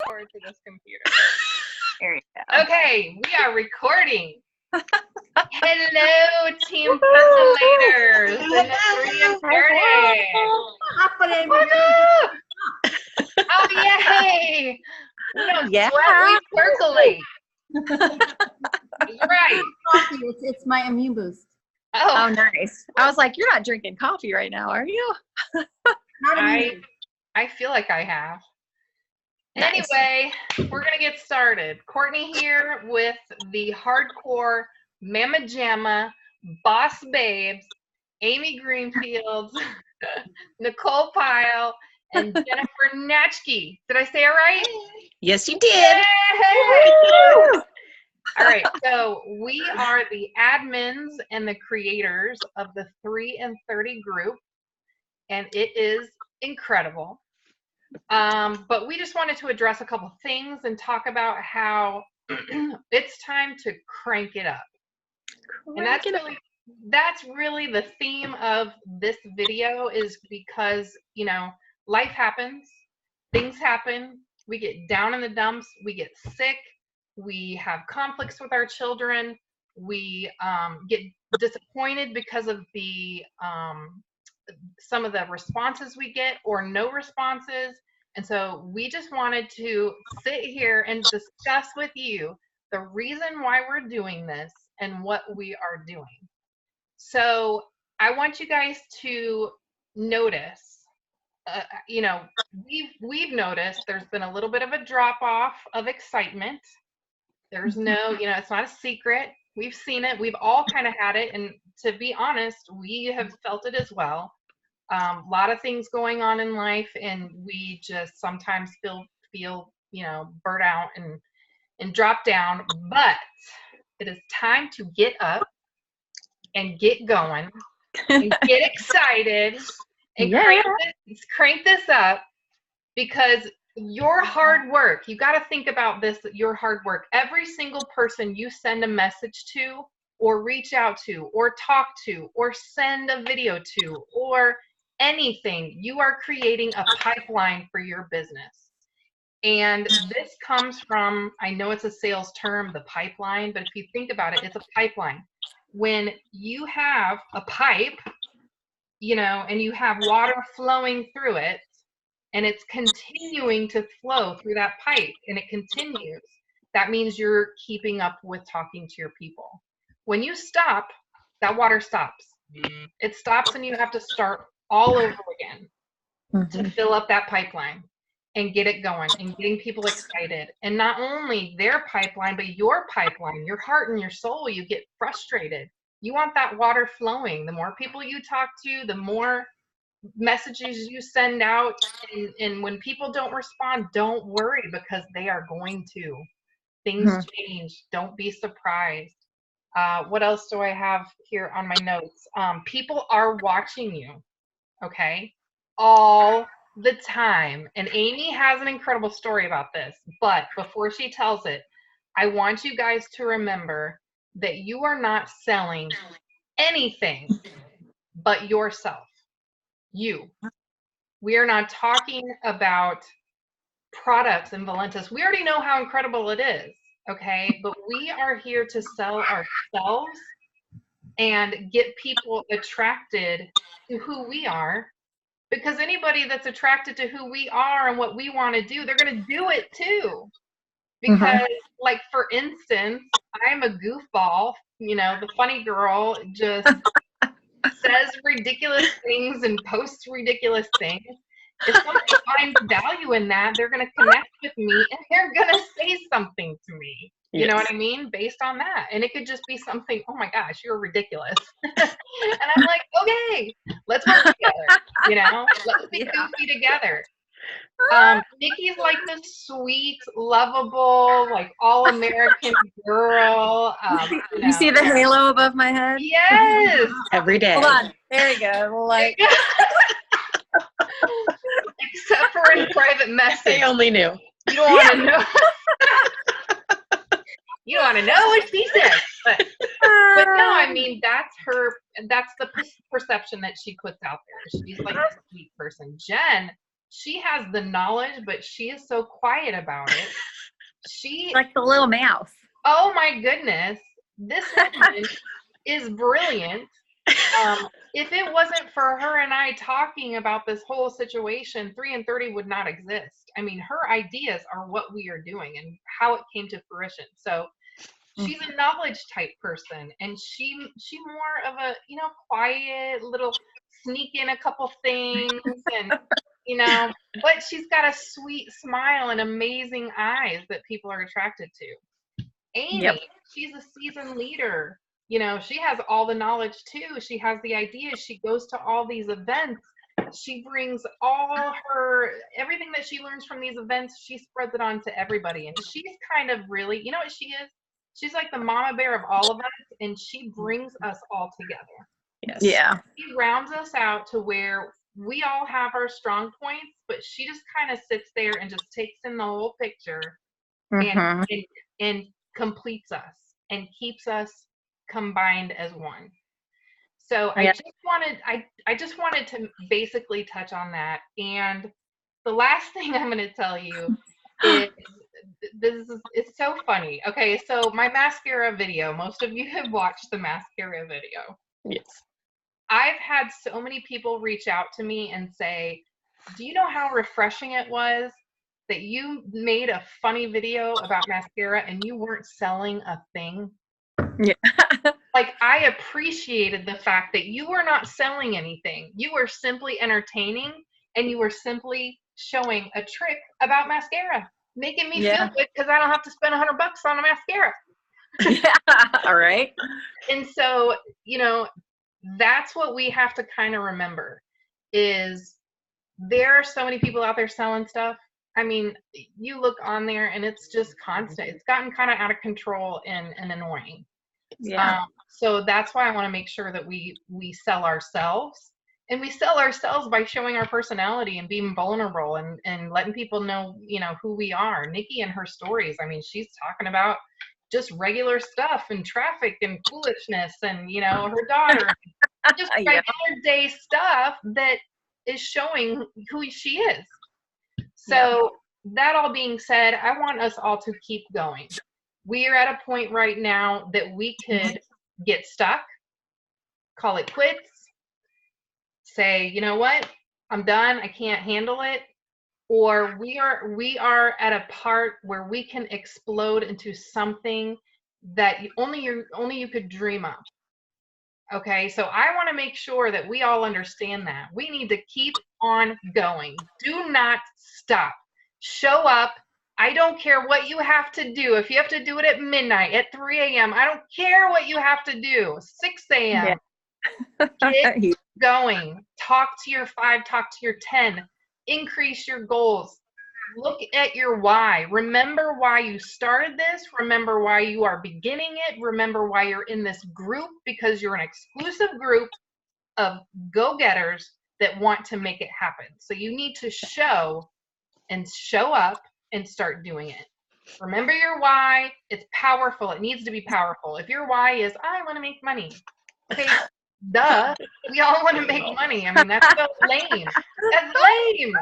forward to this computer. There you go. Okay, we are recording. Hello, team percolators in the 3 and 30. What's up? Oh, yay! We don't sweat, we percolate. That's right. Coffee. It's my immune boost. Oh, nice. I was like, you're not drinking coffee right now, are you? Not immune. I feel like I have. Nice. Anyway, we're going to get started. Courtney here with the hardcore Mama Jamma boss babes, Amy Greenfield, Nicole Pyle, and Jennifer Natchke. Did I say it right? Yes, you did. Yay! All right, so we are the admins and the creators of the 3 and 30 group, and it is incredible. But we just wanted to address a couple things and talk about how it's time to crank it up. And that's really the theme of this video, is because, you know, life happens, things happen, we get down in the dumps, we get sick, we have conflicts with our children, we get disappointed because of the some of the responses we get or no responses. And so we just wanted to sit here and discuss with you the reason why we're doing this and what we are doing. So I want you guys to notice, you know, we've noticed there's been a little bit of a drop off of excitement. There's no, you know, it's not a secret. We've seen it. We've all kind of had it. And to be honest, we have felt it as well. A lot of things going on in life, and we just sometimes feel you know, burnt out and drop down. But it is time to get up and get going and get excited and crank this up, because your hard work, you got to think about this, your hard work. Every single person you send a message to or reach out to or talk to or send a video to or anything, you are creating a pipeline for your business. And this comes from, I know it's a sales term, the pipeline, but if you think about it, it's a pipeline. When you have a pipe, you know, and you have water flowing through it, and it's continuing to flow through that pipe, and it continues, that means you're keeping up with talking to your people. When you stop, that water stops. It stops, and you have to start all over again to fill up that pipeline and get it going and getting people excited. And not only their pipeline, but your pipeline, your heart and your soul. You get frustrated. You want that water flowing. The more people you talk to, the more messages you send out. And when people don't respond, don't worry, because they are going to. Things change. Don't be surprised. What else do I have here on my notes? People are watching you. Okay, all the time. And Amy has an incredible story about this, but before she tells it, I want you guys to remember that you are not selling anything but yourself. You. We are not talking about products and Valentis. We already know how incredible it is, okay? But we are here to sell ourselves and get people attracted to who we are, because anybody that's attracted to who we are and what we want to do, they're going to do it too. Because like, for instance, I'm a goofball, you know, the funny girl, just says ridiculous things and posts ridiculous things. If somebody finds value in that, they're going to connect with me and they're going to say something to me. You know what I mean? Based on that. And it could just be something, oh my gosh, you're ridiculous. And I'm like, okay, let's work together. You know, let's be goofy together. Nikki's like this sweet, lovable, like all-American girl. You see the halo above my head? Yes. Every day. Hold on. There you go. Like, except for in private message. They only knew. You don't want to know. You don't want to know what she said. But no, I mean, that's the perception that she puts out there. She's like a sweet person. Jen She has the knowledge, but she is so quiet about it. She, Like the little mouse. oh my goodness, this woman is brilliant. If it wasn't for her and I talking about this whole situation, 3 and 30 would not exist. I mean, her ideas are what we are doing and how it came to fruition. So she's a knowledge type person, and she more of a, you know, quiet little sneak in a couple things, and you know, but she's got a sweet smile and amazing eyes that people are attracted to. Amy, Yep. she's a seasoned leader. You know, she has all the knowledge too. She has the ideas. She goes to all these events. She brings all her everything that she learns from these events, she spreads it on to everybody. And she's kind of really, you know what she is? She's like the mama bear of all of us, and she brings us all together. Yes. Yeah. She rounds us out to where we all have our strong points, but she just kind of sits there and just takes in the whole picture Mhm. and completes us and keeps us combined as one. So Yeah. I just wanted to basically touch on that. And the last thing I'm going to tell you is it's so funny. Okay, so my mascara video, most of you have watched the mascara video. Yes. I've had so many people reach out to me and say, "Do you know how refreshing it was that you made a funny video about mascara and you weren't selling a thing?" Yeah. Like, I appreciated the fact that you were not selling anything. You were simply entertaining, and you were simply showing a trick about mascara, making me feel Yeah. good because I don't have to spend $100 on a mascara. Yeah. All right. And so, you know, that's what we have to kind of remember is there are so many people out there selling stuff. I mean, you look on there and it's just constant. It's gotten kind of out of control and annoying. Yeah. So that's why I want to make sure that we sell ourselves, and we sell ourselves by showing our personality and being vulnerable and letting people know, you know, who we are. Nikki and her stories, I mean, she's talking about just regular stuff and traffic and foolishness and, you know, her daughter, just Yeah. regular day stuff that is showing who she is. So that all being said, I want us all to keep going. We are at a point right now that we could get stuck, call it quits, say, you know what, I'm done, I can't handle it. Or we are at a part where we can explode into something that only you could dream of. Okay, so I want to make sure that we all understand that. We need to keep on going. Do not stop. Show up. I don't care what you have to do. If you have to do it at midnight, at 3 a.m., I don't care what you have to do. 6 a.m. Get going. Talk to your 5, talk to your 10. Increase your goals. Look at your why. Remember why you started this. Remember why you are beginning it. Remember why you're in this group, because you're an exclusive group of go-getters that want to make it happen. So you need to show up and start doing it. Remember your why. It's powerful. It needs to be powerful. If your why is, I want to make money. Okay, duh. We all want to make money. I mean, that's so lame. That's lame.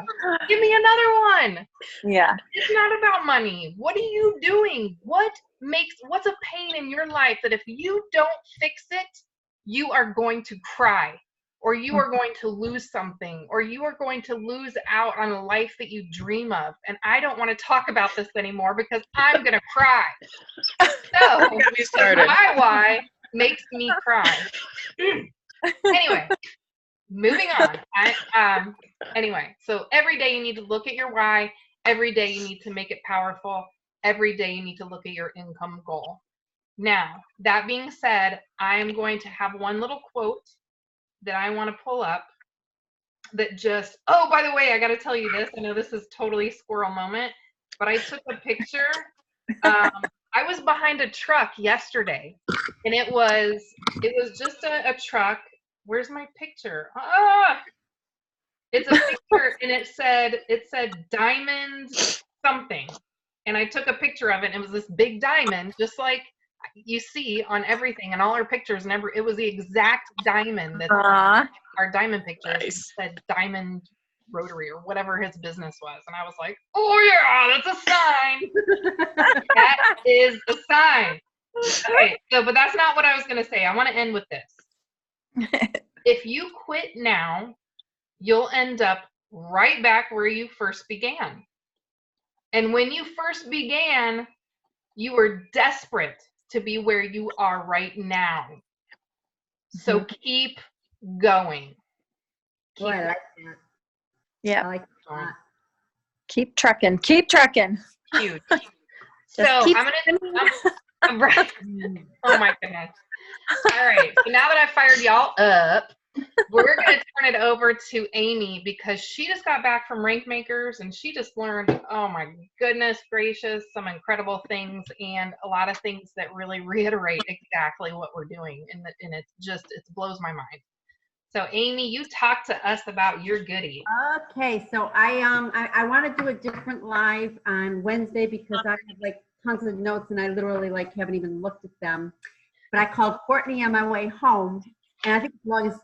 Give me another one. Yeah. It's not about money. What are you doing? What's a pain in your life that if you don't fix it, you are going to cry, or you are going to lose something, or you are going to lose out on a life that you dream of? And I don't want to talk about this anymore because I'm going to cry. So, Get me started. my why makes me cry. Anyway, moving on. Anyway, so every day you need to look at your why. Every day you need to make it powerful. Every day you need to look at your income goal. Now, that being said, I am going to have one little quote that I want to pull up that just, oh, by the way, I got to tell you this. I know this is totally squirrel moment, but I took a picture. I was behind a truck yesterday, and it was just a truck. Where's my picture? It's a picture, and it said diamond something, and I took a picture of it, and it was this big diamond, just like you see on everything and all our pictures, and it was the exact diamond that our diamond picture Nice. said diamond Rotary or whatever his business was. And I was like, oh yeah, that's a sign. That is a sign. Okay, so, but that's not what I was going to say. I want to end with this. If you quit now, you'll end up right back where you first began. And when you first began, you were desperate to be where you are right now. So keep going. Boy, I like that. Yeah. I like that. Keep trucking. Keep trucking. Huge. Just So keep I'm right. Oh my goodness. All right. So now that I've fired y'all up, we're going to turn it over to Amy because she just got back from Rank Makers and she just learned, oh my goodness gracious, some incredible things and a lot of things that really reiterate exactly what we're doing. And it blows my mind. So Amy, you talk to us about your goodie. Okay, so I want to do a different live on Wednesday because I have like tons of notes and I literally like haven't even looked at them. But I called Courtney on my way home, and I think as long as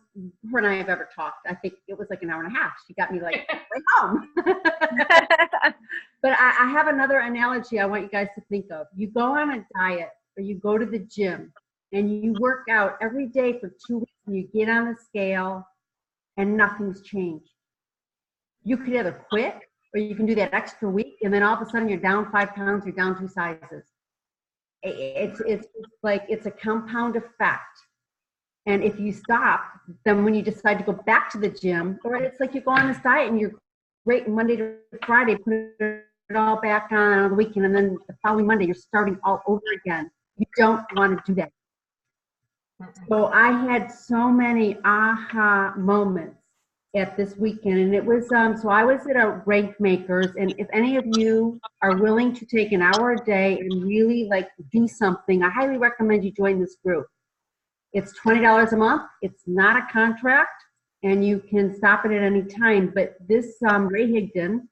her and I have ever talked, I think it was like an hour and a half. She got me like way home. But I have another analogy I want you guys to think of. You go on a diet or you go to the gym and you work out every day for 2 weeks and you get on the scale and nothing's changed. You could either quit or you can do that extra week and then all of a sudden you're down 5 pounds, you're down 2 sizes. It's like it's a compound effect. And if you stop, then when you decide to go back to the gym, or it's like you go on this diet and you're great Monday to Friday, put it all back on the weekend, and then the following Monday you're starting all over again. You don't want to do that. So I had so many aha moments at this weekend, and it was so I was at a Rank Makers, and if any of you are willing to take an hour a day and really like do something, I highly recommend you join this group. It's $20 a month. It's not a contract, and you can stop it at any time. But this Ray Higdon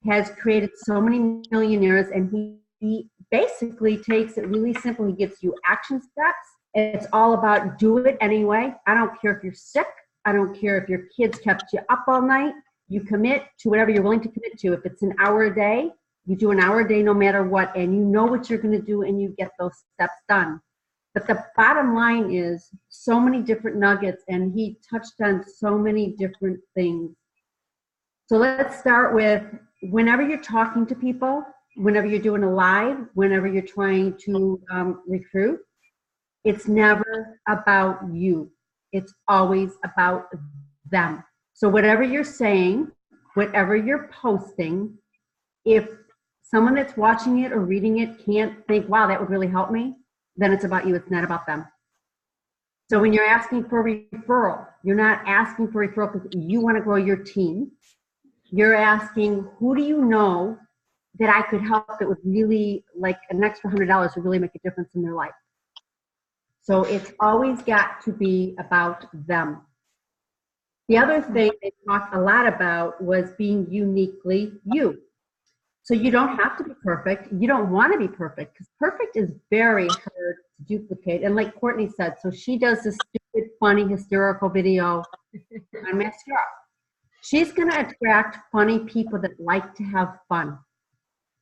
has created so many millionaires, and he basically takes it really simple. He gives you action steps. It's all about do it anyway. I don't care if you're sick. I don't care if your kids kept you up all night. You commit to whatever you're willing to commit to. If it's an hour a day, you do an hour a day no matter what, and you know what you're going to do, and you get those steps done. But the bottom line is so many different nuggets, and he touched on so many different things. So let's start with whenever you're talking to people, whenever you're doing a live, whenever you're trying to recruit, it's never about you. It's always about them. So whatever you're saying, whatever you're posting, if someone that's watching it or reading it can't think, wow, that would really help me, then it's about you. It's not about them. So when you're asking for a referral, you're not asking for a referral because you want to grow your team. You're asking, who do you know that I could help that would really, like an extra $100 would really make a difference in their life? So it's always got to be about them. The other thing they talked a lot about was being uniquely you. So you don't have to be perfect. You don't want to be perfect because perfect is very hard to duplicate. And like Courtney said, so she does this stupid, funny, hysterical video on mascara. She's going to attract funny people that like to have fun.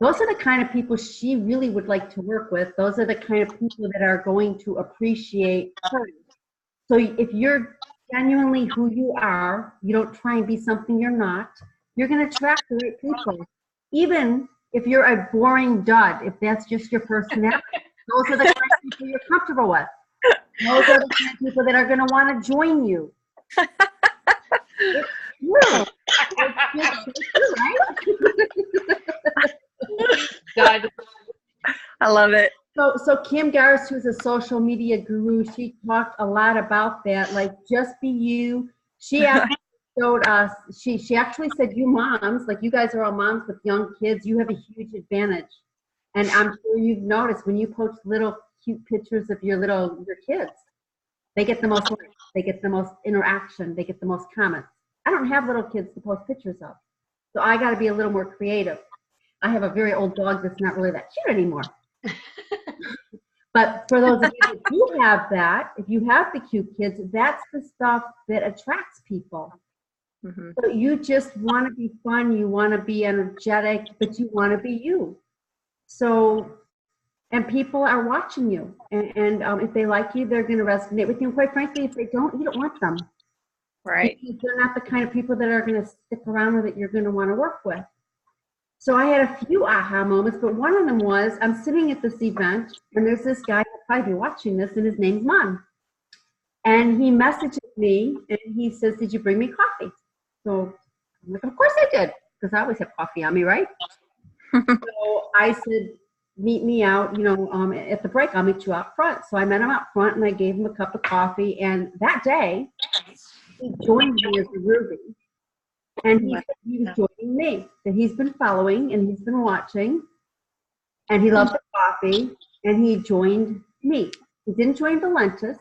Those are the kind of people she really would like to work with. Those are the kind of people that are going to appreciate her. So if you're genuinely who you are, you don't try and be something you're not, you're going to attract the right people. Even if you're a boring dud, if that's just your personality, those are the kind of people you're comfortable with. Those are the kind of people that are going to want to join you. It's true. It's true, right? God. I love it. So Kim Garris, who's a social media guru, she talked a lot about that. Like, just be you. She actually showed us. She actually said, "You moms, like you guys are all moms with young kids. You have a huge advantage." And I'm sure you've noticed when you post little cute pictures of your kids, they get the most likes, they get the most interaction, they get the most comments. I don't have little kids to post pictures of, so I got to be a little more creative. I have a very old dog that's not really that cute anymore. But for those of you that do have that, if you have the cute kids, that's the stuff that attracts people. So you just want to be fun, you want to be energetic, but you want to be you. So, and people are watching you. And if they like you, they're going to resonate with you. And quite frankly, if they don't, you don't want them. Right. Because they're not the kind of people that are going to stick around or that you're going to want to work with. So I had a few aha moments, but one of them was I'm sitting at this event, and there's this guy who'll probably be watching this, and his name's Mon. And he messages me, and he says, "Did you bring me coffee?" So I'm like, "Of course I did," because I always have coffee on me, right? So I said, "Meet me out, at the break. I'll meet you out front." So I met him out front, and I gave him a cup of coffee. And that day, he joined me as a Ruby. And he said he was joining me, that he's been following and he's been watching, and he loved the coffee, and he joined me. He didn't join Valentis.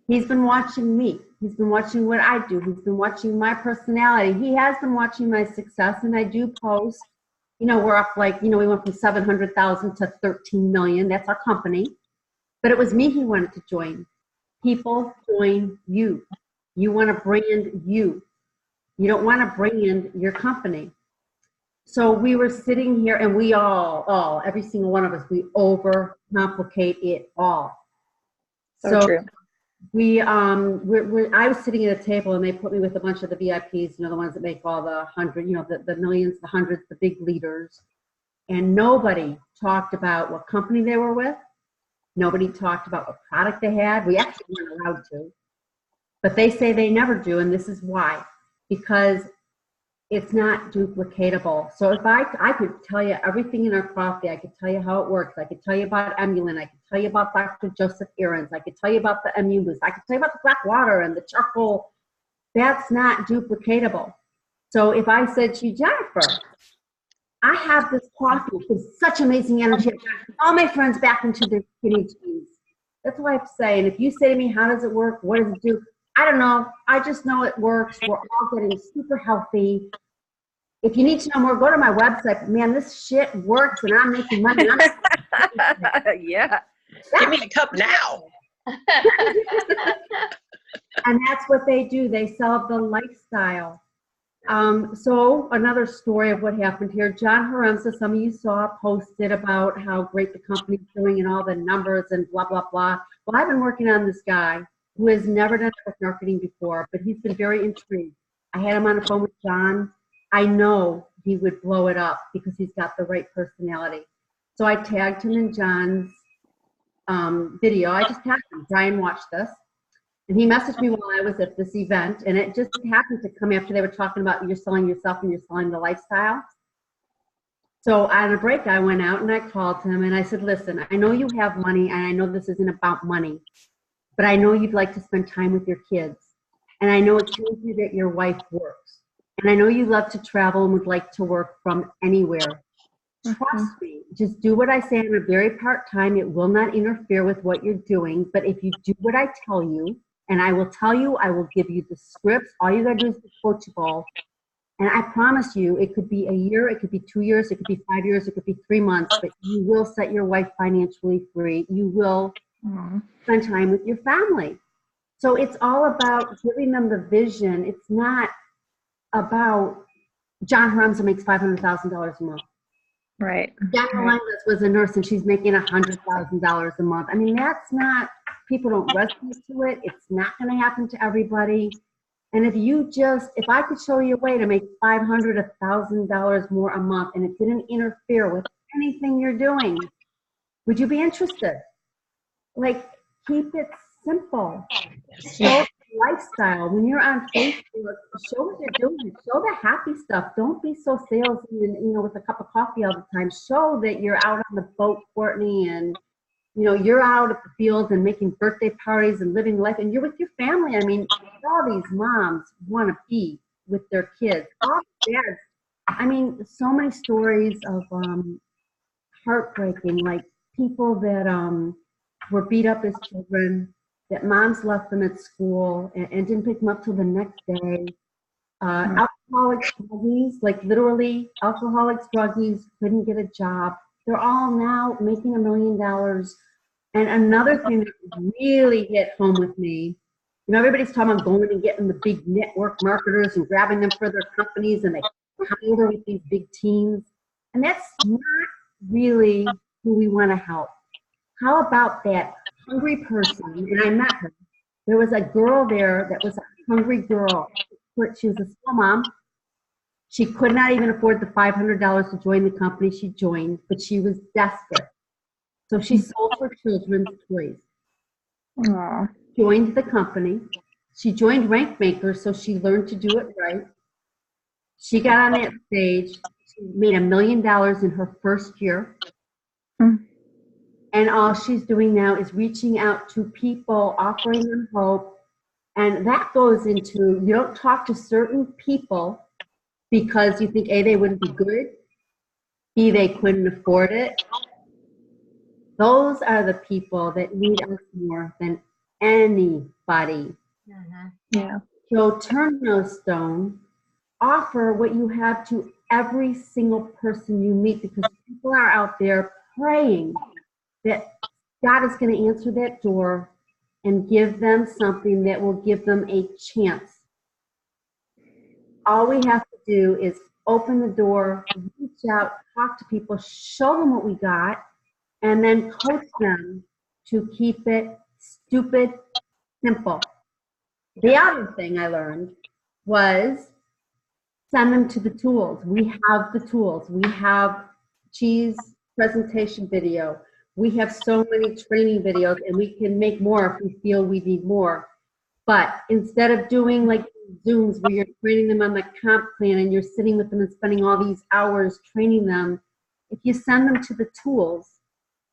He's been watching me. He's been watching what I do. He's been watching my personality. He has been watching my success, and I do post. We're up we went from 700,000 to 13 million. That's our company. But it was me he wanted to join. People join you. You want to brand you. You don't want to brand your company. So we were sitting here, and we every single one of us, we overcomplicate it all. So true. I was sitting at a table, and they put me with a bunch of the VIPs, the ones that make all the the millions, the hundreds, the big leaders. And nobody talked about what company they were with. Nobody talked about what product they had. We actually weren't allowed to. But they say they never do, and this is why. Because it's not duplicatable. So if I could tell you everything in our coffee, I could tell you how it works. I could tell you about Emulin. I could tell you about Dr. Joseph Aarons. I could tell you about the Immune Boost. I could tell you about the black water and the charcoal. That's not duplicatable. So if I said to you, Jennifer, I have this coffee with such amazing energy. I got all my friends back into their skinny jeans. That's what I have to say. And if you say to me, how does it work? What does it do? I don't know. I just know it works. We're all getting super healthy. If you need to know more, go to my website. Man, this shit works, and I'm making money. Yeah. Give me a cup now. And that's what they do. They sell the lifestyle. So another story of what happened here. John Haramsa, some of you saw, posted about how great the company's doing and all the numbers and blah, blah, blah. Well, I've been working on this guy who has never done network marketing before, but he's been very intrigued. I had him on the phone with John. I know he would blow it up because he's got the right personality. So I tagged him in John's video. I just tagged him. Brian watched this. And he messaged me while I was at this event, and it just happened to come after they were talking about you're selling yourself and you're selling the lifestyle. So on a break, I went out and I called him and I said, listen, I know you have money, and I know this isn't about money, but I know you'd like to spend time with your kids. And I know it kills you that your wife works. And I know you love to travel and would like to work from anywhere. Trust me, just do what I say. I'm a very part-time. It will not interfere with what you're doing. But if you do what I tell you, and I will tell you, I will give you the scripts. All you gotta do is be coachable. And I promise you, it could be a year, it could be 2 years, it could be 5 years, it could be 3 months, but you will set your wife financially free. You will spend time with your family. So it's all about giving them the vision. It's not about John Haramsa makes $500,000 a month. Right. Daniel Langlis was a nurse and she's making $100,000 a month. I mean, that's not, people don't resonate to it. It's not going to happen to everybody. And if I could show you a way to make $500, $1,000 more a month and it didn't interfere with anything you're doing, would you be interested? Like, keep it simple. Show the lifestyle. When you're on Facebook, show what you're doing. Show the happy stuff. Don't be so salesy and, with a cup of coffee all the time. Show that you're out on the boat, Courtney, and, you're out at the fields and making birthday parties and living life, and you're with your family. I mean, all these moms want to be with their kids. All dads. I mean, so many stories of heartbreaking, like people that were beat up as children, that moms left them at school and didn't pick them up till the next day. Alcoholics, druggies, like literally alcoholics, druggies, couldn't get a job. They're all now making $1 million. And another thing that really hit home with me You know, everybody's talking about going and getting the big network marketers and grabbing them for their companies, and they come over with these big teams. And that's not really who we want to help. How about that hungry person? And I met her. There was a girl there that was a hungry girl. She was a small mom. She could not even afford the $500 to join the company she joined, but she was desperate. So she sold her children's toys. Aw. Joined the company. She joined Rank Maker, so she learned to do it right. She got on that stage. She made $1 million in her first year. Hmm. And all she's doing now is reaching out to people, offering them hope. And that goes into, you don't talk to certain people because you think A, they wouldn't be good, B, they couldn't afford it. Those are the people that need us more than anybody. Mhm. Yeah. So turn no stone. Offer what you have to every single person you meet, because people are out there praying that God is going to answer that door and give them something that will give them a chance. All we have to do is open the door, reach out, talk to people, show them what we got, and then coach them to keep it stupid simple. The other thing I learned was send them to the tools. We have the tools. We have Cheese presentation video. We have so many training videos, and we can make more if we feel we need more. But instead of doing like Zooms where you're training them on the comp plan and you're sitting with them and spending all these hours training them, if you send them to the tools,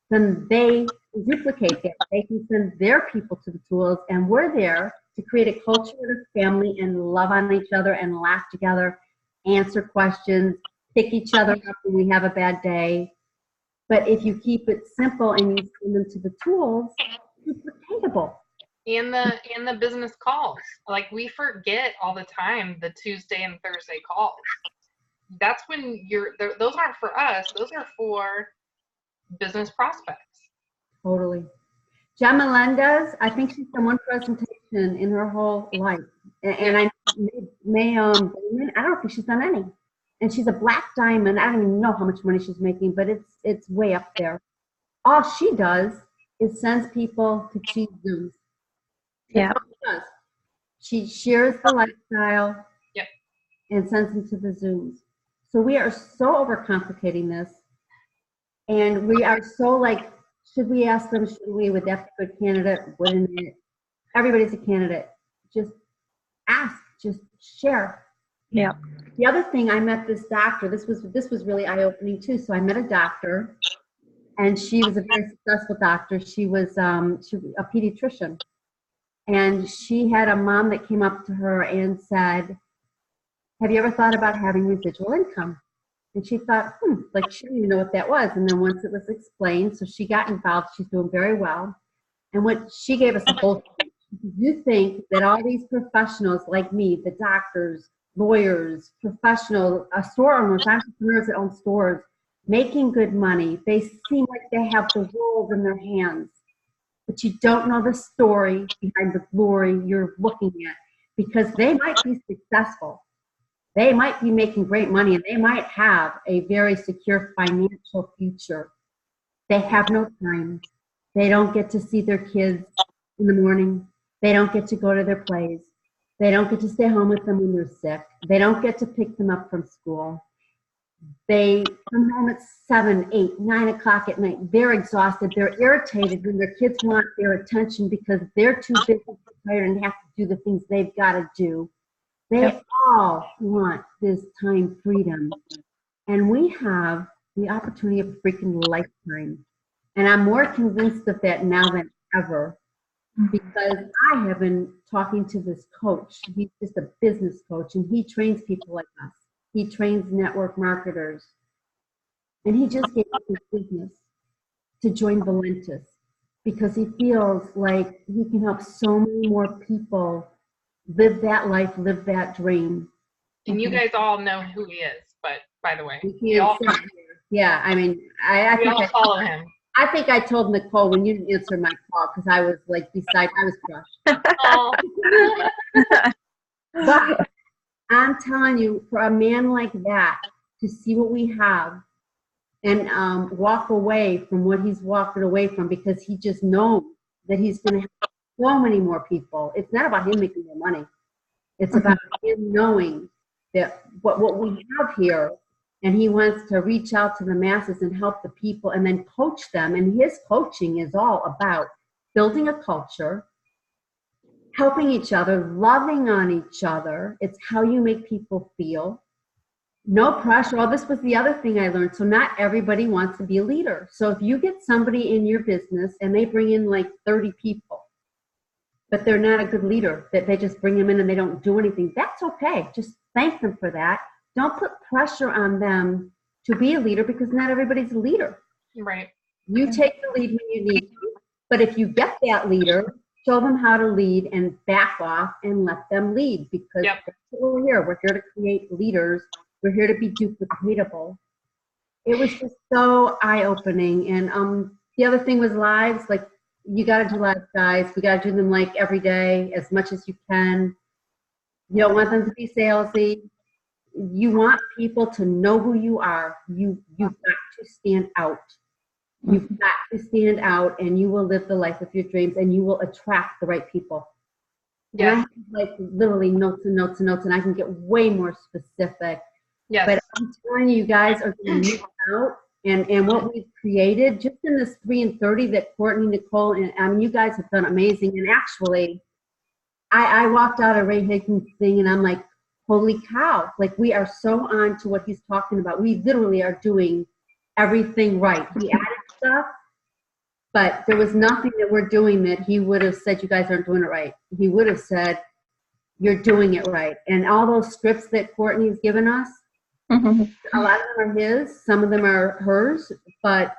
then they duplicate that. They can send their people to the tools, and we're there to create a culture of family and love on each other and laugh together, answer questions, pick each other up when we have a bad day. But if you keep it simple and you send them to the tools, it's duplicatable. And the business calls. Like, we forget all the time the Tuesday and Thursday calls. That's when those aren't for us. Those are for business prospects. Totally. Jen Melendez, I think she's done one presentation in her whole life. And I I don't think she's done any. And she's a black diamond. I don't even know how much money she's making, but it's way up there. All she does is sends people to Cheese Zooms. Yeah. That's all she does. She shares the lifestyle. Yep. And sends them to the Zooms. So we are so overcomplicating this. And we are so like, should we ask them, should we, would that be a good candidate? Wouldn't it? Everybody's a candidate. Just ask, just share. Yeah. The other thing, I met this doctor. This was really eye-opening too. So I met a doctor, and she was a very successful doctor. She was a pediatrician, and she had a mom that came up to her and said, "Have you ever thought about having residual income?" And she thought, like she didn't even know what that was. And then once it was explained, so she got involved. She's doing very well. And what she gave us a whole speech. You think that all these professionals like me, the doctors, lawyers, professionals, store owners, entrepreneurs that own stores, making good money, they seem like they have the world in their hands. But you don't know the story behind the glory you're looking at, because they might be successful. They might be making great money, and they might have a very secure financial future. They have no time. They don't get to see their kids in the morning. They don't get to go to their plays. They don't get to stay home with them when they're sick. They don't get to pick them up from school. They come home at 7, 8, 9 o'clock at night. They're exhausted. They're irritated when their kids want their attention because they're too busy, tired, and have to do the things they've got to do. They all want this time freedom. And we have the opportunity of a freaking lifetime. And I'm more convinced of that now than ever, because I have been talking to this coach. He's just a business coach, and he trains people like us. He trains network marketers. And he just gave up his business to join Valentis because he feels like he can help so many more people live that life, live that dream. And you guys all know who he is, but by the way, Yeah, I mean, I we think all follow him. I think I told Nicole when you didn't answer my call because I was like I was crushed. Oh, But I'm telling you, for a man like that to see what we have and walk away from what he's walking away from because he just knows that he's going to have so many more people. It's not about him making more money. It's about him knowing that what we have here, and he wants to reach out to the masses and help the people and then coach them. And his coaching is all about building a culture, helping each other, loving on each other. It's how you make people feel. No pressure. Oh, this was the other thing I learned. So not everybody wants to be a leader. So if you get somebody in your business and they bring in like 30 people, but they're not a good leader, that they just bring them in and they don't do anything, that's okay. Just thank them for that. Don't put pressure on them to be a leader because not everybody's a leader. right. You take the lead when you need to. But if you get that leader, show them how to lead and back off and let them lead because Yep. that's what we're here. We're here to create leaders. We're here to be duplicatable. It was just so eye-opening. And the other thing was lives. Like, you got to do lives, guys. We got to do them like every day as much as you can. You don't want them to be salesy. You want people to know who you are. You've got to stand out. You've got to stand out, and you will live the life of your dreams, and you will attract the right people. And I Yes. have like literally notes and notes and notes, and I can get way more specific. Yes. But I'm telling you, you guys are going to miss out. And what we've created just in this 3 and 30 that Courtney, Nicole, and I mean, you guys have done amazing. And actually, I walked out of Ray Higdon's thing, and I'm like, holy cow! Like, we are so on to what he's talking about. We literally are doing everything right. He added stuff, but there was nothing that we're doing that he would have said you guys aren't doing it right. He would have said you're doing it right. And all those scripts that Courtney's given us, a lot of them are his, some of them are hers, but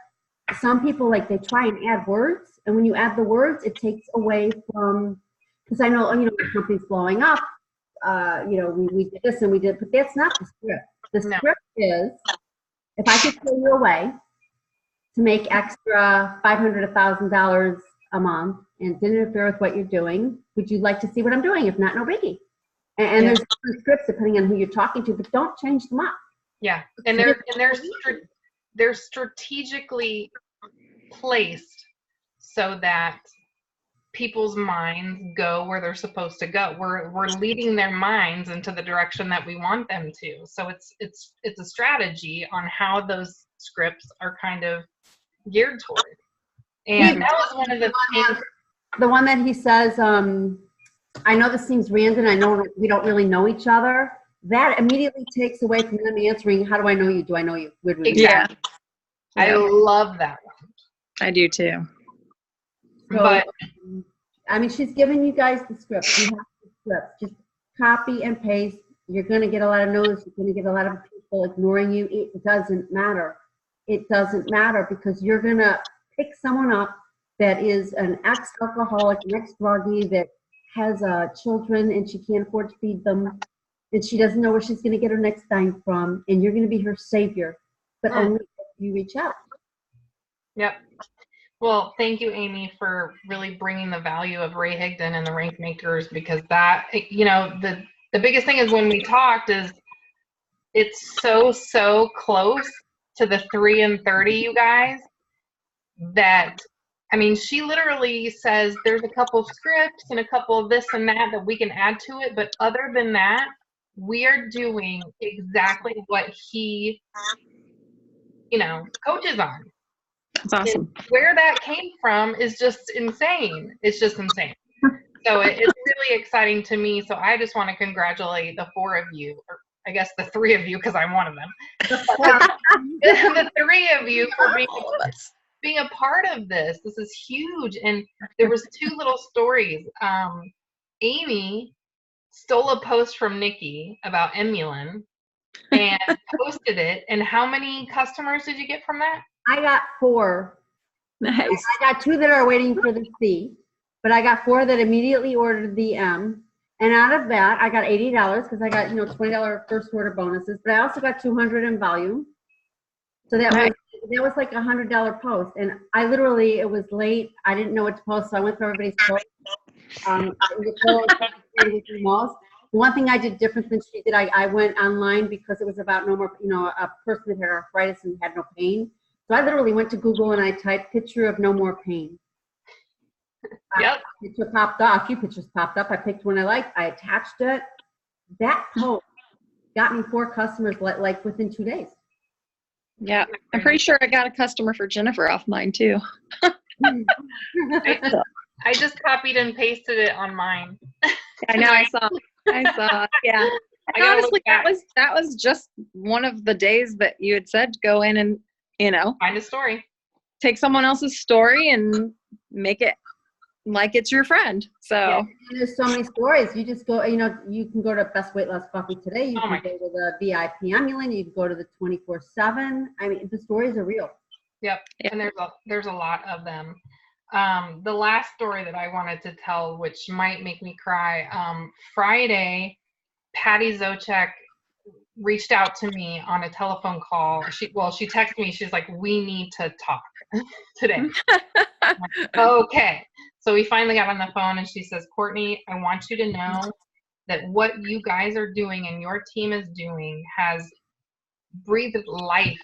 some people, like, they try and add words, and when you add the words, it takes away from, because I know, you know, my company's blowing up, you know, we did this and we did, but that's not the script. The No. script is, if I could show you a way to make extra $500, $1,000 a month and didn't interfere with what you're doing, would you like to see what I'm doing? If not, no biggie. And Yeah. there's different scripts depending on who you're talking to, but don't change them up. Yeah. And they're strategically placed so that people's minds go where they're supposed to go. We're leading their minds into the direction that we want them to. So it's a strategy on how those scripts are kind of geared toward. And that was one of the things. The one that he says, I know this seems random, I know we don't really know each other. That immediately takes away from them answering, how do I know you? Do I know you? Would we? Exactly. I Yeah. love that one. I do too. So, But I mean, she's giving you guys the script. You have the script. Just copy and paste. You're going to get a lot of no's. You're going to get a lot of people ignoring you. It doesn't matter. It doesn't matter because you're going to pick someone up that is an ex-alcoholic, an ex-druggie that has children and she can't afford to feed them and she doesn't know where she's going to get her next dime from, and you're going to be her savior, but only if you reach out. Yep. Well, thank you, Amy, for really bringing the value of Ray Higdon and the Rank Makers, because that, you know, the biggest thing is when we talked is it's so close to the 3 and 30, you guys, that, I mean, she literally says there's a couple of scripts and a couple of this and that we can add to it, but other than that, we are doing exactly what he, you know, coaches on. That's awesome. And where that came from is just insane. It's just insane. So it's really exciting to me. So I just want to congratulate the 4 of you, or I guess the 3 of you, because I'm one of them. The 3 of you for being a part of this. This is huge. And there was 2 little stories. Amy stole a post from Nikki about Emulin and posted it. And how many customers did you get from that? I got 4. Nice. I got 2 that are waiting for the C, but I got 4 that immediately ordered the M. And out of that, I got $80 because I got, you know, $20 first order bonuses, but I also got $200 in volume. So that was that was like $100 post. And I literally, it was late. I didn't know what to post. So I went through everybody's post. The most. The one thing I did different than she did, I went online because it was about no more, a person that had arthritis and had no pain. So I literally went to Google and I typed picture of no more pain. Yep. A picture popped up, a few pictures popped up. I picked one I liked. I attached it. That post got me 4 customers like within 2 days. Yeah. I'm pretty sure I got a customer for Jennifer off mine too. I just copied and pasted it on mine. I know. I saw. Yeah. I gotta Honestly, look that was just one of the days that you had said go in and, find a story. take someone else's story and make it like it's your friend. So Yeah. And there's so many stories. You just go, you can go to Best Weight Loss Coffee today. You Oh my can go to the VIP Amulet. You can go to the 24/7. I mean, the stories are real. Yep. Yeah. And there's a lot of them. The last story that I wanted to tell, which might make me cry, Friday, Patty Zochek reached out to me on a telephone call. She texted me. She's like, we need to talk today. I'm like, okay. So we finally got on the phone and she says, Courtney, I want you to know that what you guys are doing and your team is doing has breathed life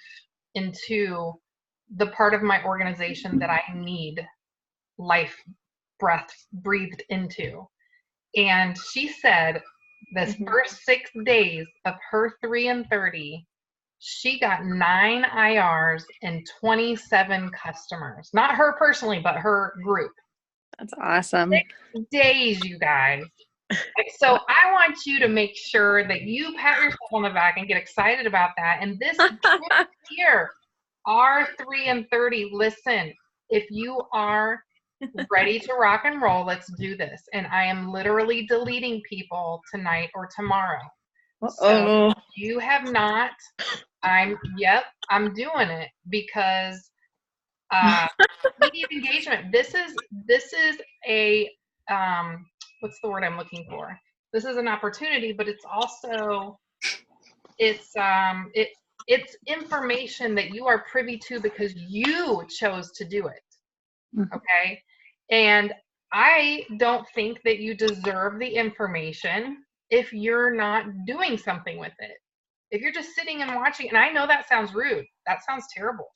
into the part of my organization that I need life breath breathed into. And she said this first 6 days of her 3 and 30, she got 9 IRs and 27 customers. Not her personally, but her group. that's awesome. 6 days, you guys. So I want you to make sure that you pat yourself on the back and get excited about that. And this year, our 3 and 30, listen, if you are ready to rock and roll, let's do this. And I am literally deleting people tonight or tomorrow. So you have not, I'm doing it because we need engagement. This is a what's the word I'm looking for? This is an opportunity, but it's also it's information that you are privy to because you chose to do it. Okay? And I don't think that you deserve the information if you're not doing something with it. If you're just sitting and watching, and I know that sounds rude, that sounds terrible.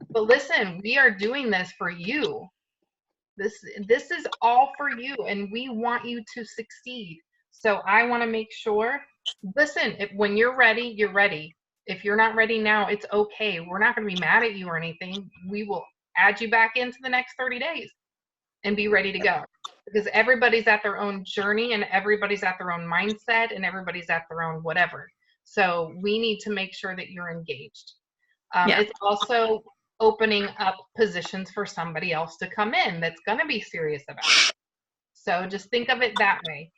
But listen, we are doing this for you. This is all for you, and we want you to succeed. So I want to make sure, listen, when you're ready, you're ready. If you're not ready now, it's okay. We're not going to be mad at you or anything. We will add you back into the next 30 days and be ready to go. Because everybody's at their own journey and everybody's at their own mindset and everybody's at their own whatever. So we need to make sure that you're engaged. It's also opening up positions for somebody else to come in that's going to be serious about it. So just think of it that way.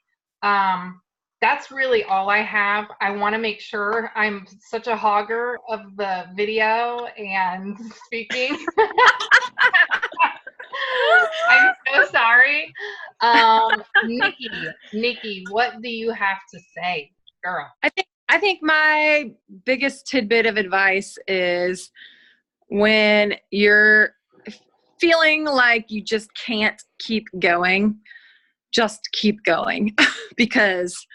That's really all I have. I want to make sure I'm such a hogger of the video and speaking. I'm so sorry. Nikki, what do you have to say, girl? I think my biggest tidbit of advice is when you're feeling like you just can't keep going, just keep going because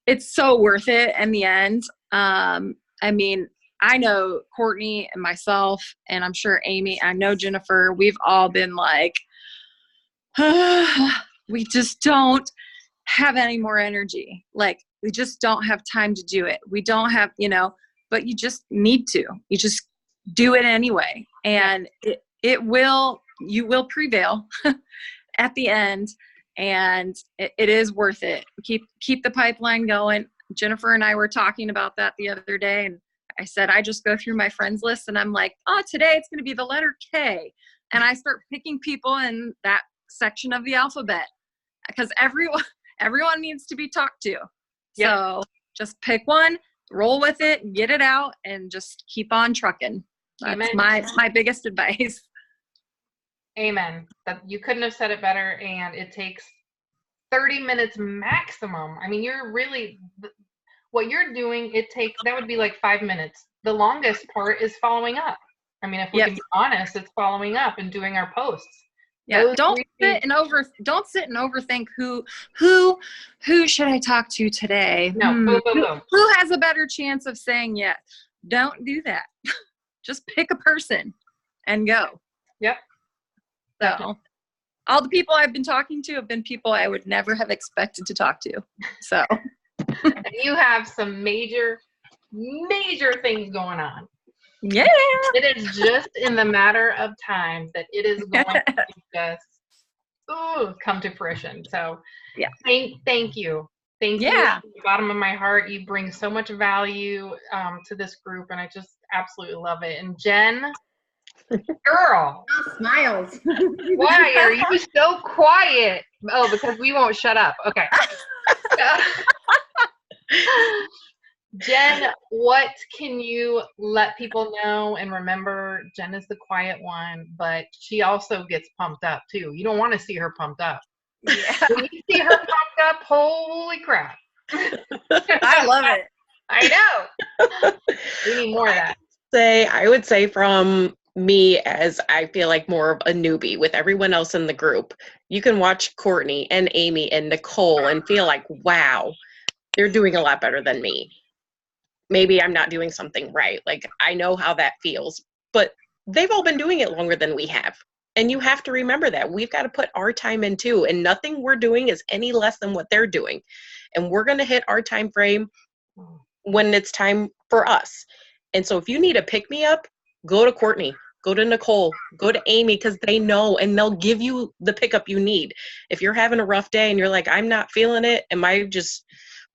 it's so worth it in the end. I mean, I know Courtney and myself, and I'm sure Amy, I know Jennifer, we've all been like, we just don't have any more energy. Like, we just don't have time to do it. We don't have, but you just need to. You just do it anyway. And you will prevail at the end. And it is worth it. Keep the pipeline going. Jennifer and I were talking about that the other day. And I said, I just go through my friends list and I'm like, today it's going to be the letter K. And I start picking people in that section of the alphabet because everyone needs to be talked to. Yep. So just pick one, roll with it, get it out, and just keep on trucking. That's my biggest advice. Amen. You couldn't have said it better. And it takes 30 minutes maximum. I mean, what you're doing, that would be like 5 minutes. The longest part is following up. I mean, if we Yep. can be honest, it's following up and doing our posts. Yeah, Those don't three sit things- and overthink who should I talk to today? No, boom, boom, Who, boom. who has a better chance of saying yes? Don't do that. Just pick a person and go. Yep. So all the people I've been talking to have been people I would never have expected to talk to. So And you have some major things going on. yeah. It is just in the matter of time that it is going to just come to fruition. So Yeah. Thank you. Thank you Yeah. from the bottom of my heart. You bring so much value to this group, and I just absolutely love it. And Jen, girl, Smiles. why are you so quiet? Oh, because we won't shut up. Okay. Jen, what can you let people know? And remember, Jen is the quiet one, but she also gets pumped up too. You don't want to see her pumped up. Yeah. When you see her pumped up, holy crap. I love it. I know. We need more of that. I would say from me, as I feel like more of a newbie with everyone else in the group, you can watch Courtney and Amy and Nicole and feel like, wow, they're doing a lot better than me. Maybe I'm not doing something right. Like, I know how that feels, but they've all been doing it longer than we have. And you have to remember that we've got to put our time in too. And nothing we're doing is any less than what they're doing. And we're going to hit our time frame when it's time for us. And so if you need a pick me up, go to Courtney, go to Nicole, go to Amy, because they know and they'll give you the pickup you need. If you're having a rough day and you're like, I'm not feeling it, am I just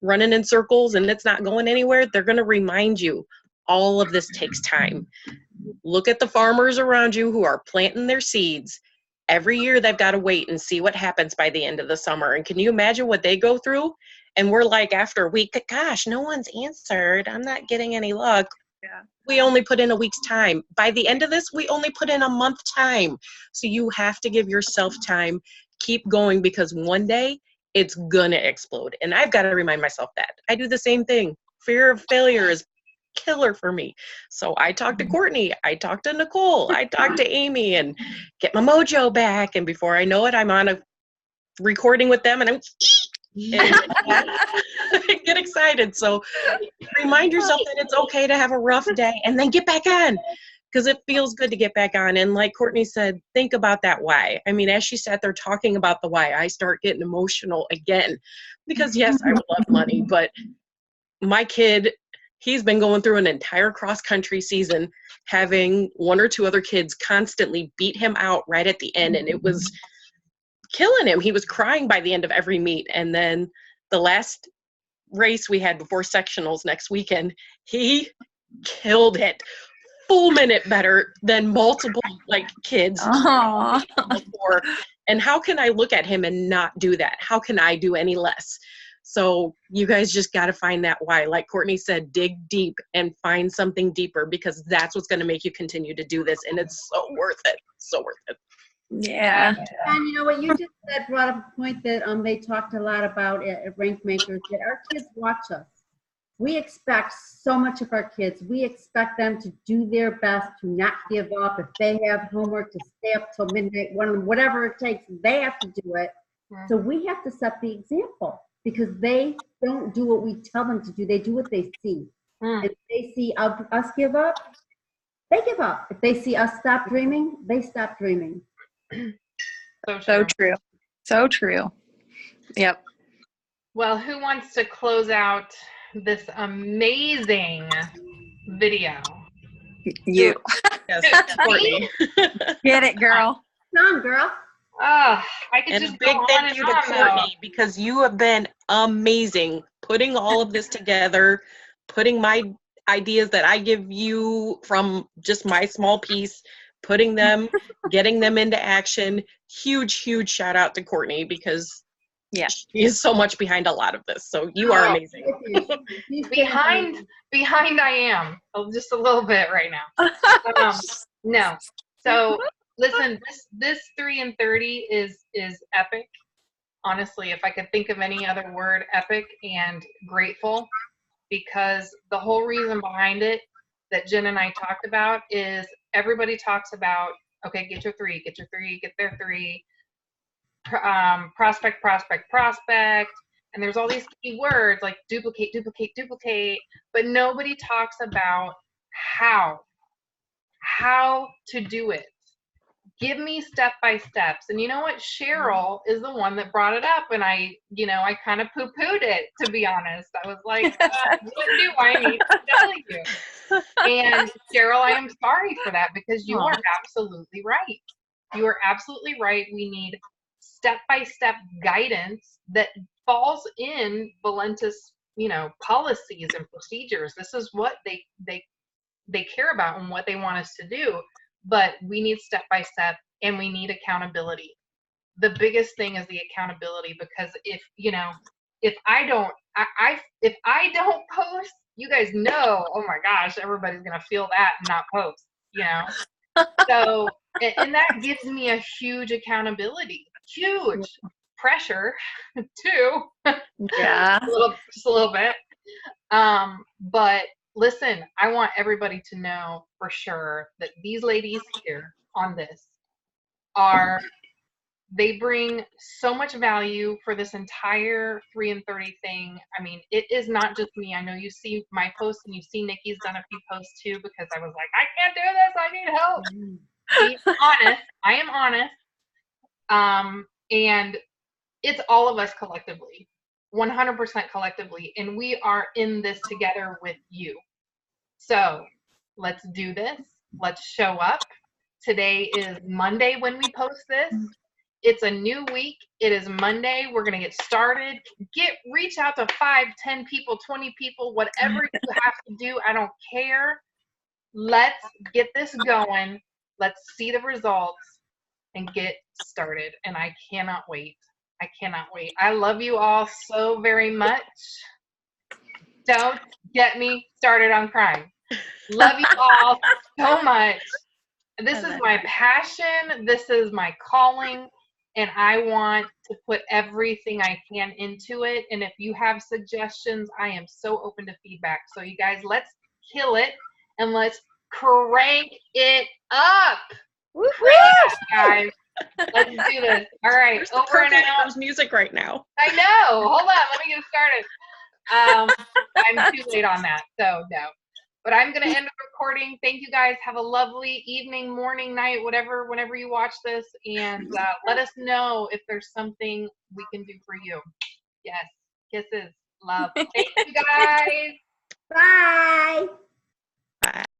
running in circles and it's not going anywhere, they're going to remind you all of this takes time. Look at the farmers around you who are planting their seeds. Every year they've got to wait and see what happens by the end of the summer. And can you imagine what they go through? And we're like, after a week, gosh, no one's answered. I'm not getting any luck. Yeah. We only put in a week's time. By the end of this, we only put in a month time. So you have to give yourself time. Keep going, because one day it's gonna explode. And I've got to remind myself that. I do the same thing. Fear of failure is killer for me. So I talk to Courtney, I talk to Nicole, I talk to Amy and get my mojo back. And before I know it, I'm on a recording with them and I'm I get excited. So remind yourself that it's okay to have a rough day and then get back on, because it feels good to get back on. And like Courtney said, think about that why. I mean, as she sat there talking about the why, I start getting emotional again, because yes, I would love money, but my kid, he's been going through an entire cross country season, having one or two other kids constantly beat him out right at the end. And it was killing him. He was crying by the end of every meet. And then the last race we had before sectionals next weekend, he killed it. Full minute better than multiple kids before. And how can I look at him and not do that? How can I do any less? So you guys just got to find that why. Like Courtney said, dig deep and find something deeper, because that's what's going to make you continue to do this. And it's so worth it. So worth it. Yeah. And you know what you just said brought up a point that they talked a lot about at Rank Makers, that our kids watch us. We expect so much of our kids. We expect them to do their best, to not give up. If they have homework, to stay up till midnight, whatever it takes, they have to do it. So we have to set the example, because they don't do what we tell them to do. They do what they see. If they see us give up, they give up. If they see us stop dreaming, they stop dreaming. So true. So true. Yep. Well, who wants to close out this amazing video? You. Yes, Courtney. Get it, girl. Come on, girl. I could And just a big go on thank and you to on, Courtney, because you have been amazing putting all of this together, putting my ideas that I give you from just my small piece, putting them, getting them into action. Huge, huge shout out to Courtney, because she is so much behind a lot of this. So you are amazing. Behind I am just a little bit right now. No. So listen, this 3 and 30 is epic. Honestly, if I could think of any other word, epic and grateful, because the whole reason behind it that Jen and I talked about is everybody talks about, okay, get your three, get their three, prospect, prospect, prospect. And there's all these key words like duplicate, duplicate, duplicate, but nobody talks about how to do it. Give me step by steps. And you know what? Cheryl is the one that brought it up, and I kind of poo-pooed it, to be honest. I was like, what do I need to tell you? And Cheryl, I am sorry for that, because you are absolutely right. You are absolutely right. We need step-by-step guidance that falls in Valentis, policies and procedures. This is what they care about and what they want us to do. But we need step by step, and we need accountability. The biggest thing is the accountability, because if I don't post, you guys know, oh my gosh, everybody's gonna feel that and not post, So, and that gives me a huge accountability, huge pressure too. Yeah. just a little bit. But listen, I want everybody to know for sure that these ladies here on this they bring so much value for this entire 3 and 30 thing. I mean, it is not just me. I know you see my posts, and you see Nikki's done a few posts too, because I was like, I can't do this. I need help. Be honest. I am honest. And it's all of us collectively, 100% collectively, and we are in this together with you. So let's do this. Let's show up. Today is Monday when we post this. It's a new week. It is Monday. We're going to get started. Reach out to 5, 10 people, 20 people, whatever you have to do. I don't care. Let's get this going. Let's see the results and get started. And I cannot wait. I cannot wait. I love you all so very much. Don't get me started on crying. Love you all so much. This is my passion. This is my calling. And I want to put everything I can into it. And if you have suggestions, I am so open to feedback. So you guys, let's kill it and let's crank it up. Crank it up, guys. Let's do this. All right. There's Over and out. There's music right now. I know. Hold on. Let me get started. I'm too late on that. So no. But I'm going to end the recording. Thank you guys. Have a lovely evening, morning, night, whenever you watch this. And let us know if there's something we can do for you. Yes. Kisses. Love. Thank you guys. Bye. Bye.